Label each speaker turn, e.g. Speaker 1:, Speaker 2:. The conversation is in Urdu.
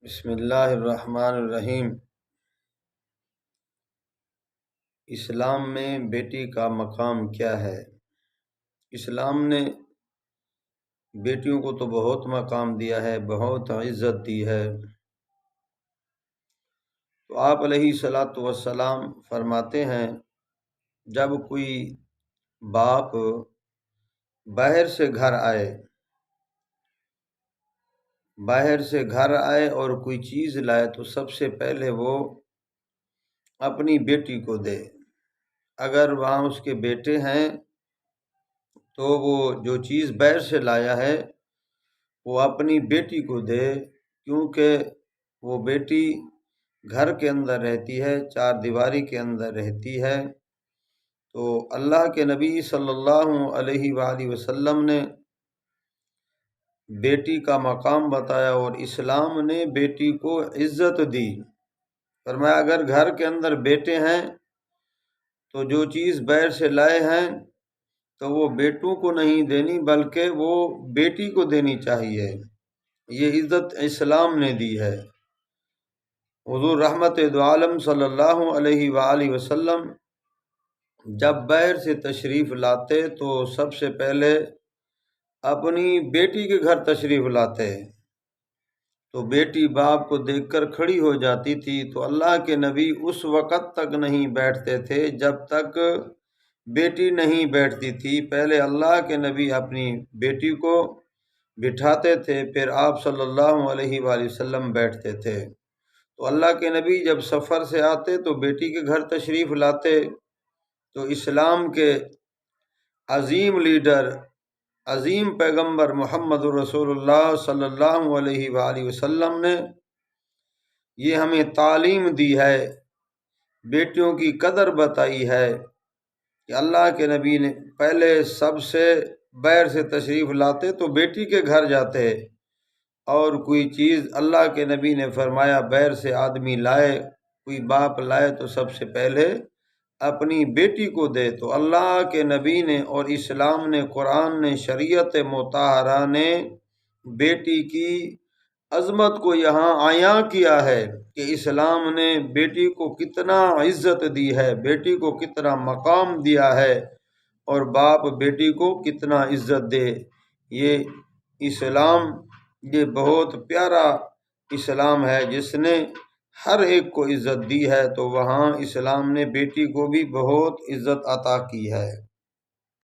Speaker 1: بسم اللہ الرحمن الرحیم۔ اسلام میں بیٹی کا مقام کیا ہے؟ اسلام نے بیٹیوں کو تو بہت مقام دیا ہے، بہت عزت دی ہے۔ تو آپ علیہ الصلاۃ والسلام فرماتے ہیں، جب کوئی باپ باہر سے گھر آئے اور کوئی چیز لائے تو سب سے پہلے وہ اپنی بیٹی کو دے۔ اگر وہاں اس کے بیٹے ہیں تو وہ جو چیز باہر سے لایا ہے وہ اپنی بیٹی کو دے، کیونکہ وہ بیٹی گھر کے اندر رہتی ہے، چار دیواری کے اندر رہتی ہے۔ تو اللہ کے نبی صلی اللہ علیہ وآلہ وسلم نے بیٹی کا مقام بتایا اور اسلام نے بیٹی کو عزت دی۔ فرمایا اگر گھر کے اندر بیٹے ہیں تو جو چیز باہر سے لائے ہیں تو وہ بیٹوں کو نہیں دینی بلکہ وہ بیٹی کو دینی چاہیے۔ یہ عزت اسلام نے دی ہے۔ حضور رحمت دو عالم صلی اللہ علیہ وآلہ وسلم جب باہر سے تشریف لاتے تو سب سے پہلے اپنی بیٹی کے گھر تشریف لاتے، تو بیٹی باپ کو دیکھ کر کھڑی ہو جاتی تھی، تو اللہ کے نبی اس وقت تک نہیں بیٹھتے تھے جب تک بیٹی نہیں بیٹھتی تھی۔ پہلے اللہ کے نبی اپنی بیٹی کو بٹھاتے تھے، پھر آپ صلی اللہ علیہ وآلہ وسلم بیٹھتے تھے۔ تو اللہ کے نبی جب سفر سے آتے تو بیٹی کے گھر تشریف لاتے، تو اسلام کے عظیم لیڈر، عظیم پیغمبر محمد رسول اللہ صلی اللہ علیہ وآلہ وسلم نے یہ ہمیں تعلیم دی ہے، بیٹیوں کی قدر بتائی ہے کہ اللہ کے نبی نے پہلے سب سے باہر سے تشریف لاتے تو بیٹی کے گھر جاتے، اور کوئی چیز اللہ کے نبی نے فرمایا باہر سے آدمی لائے، کوئی باپ لائے تو سب سے پہلے اپنی بیٹی کو دے۔ تو اللہ کے نبی نے اور اسلام نے، قرآن نے، شریعت مطہرہ نے بیٹی کی عظمت کو یہاں عیاں کیا ہے کہ اسلام نے بیٹی کو کتنا عزت دی ہے، بیٹی کو کتنا مقام دیا ہے، اور باپ بیٹی کو کتنا عزت دے۔ یہ اسلام یہ بہت پیارا اسلام ہے جس نے ہر ایک کو عزت دی ہے، تو وہاں اسلام نے بیٹی کو بھی بہت عزت عطا کی ہے۔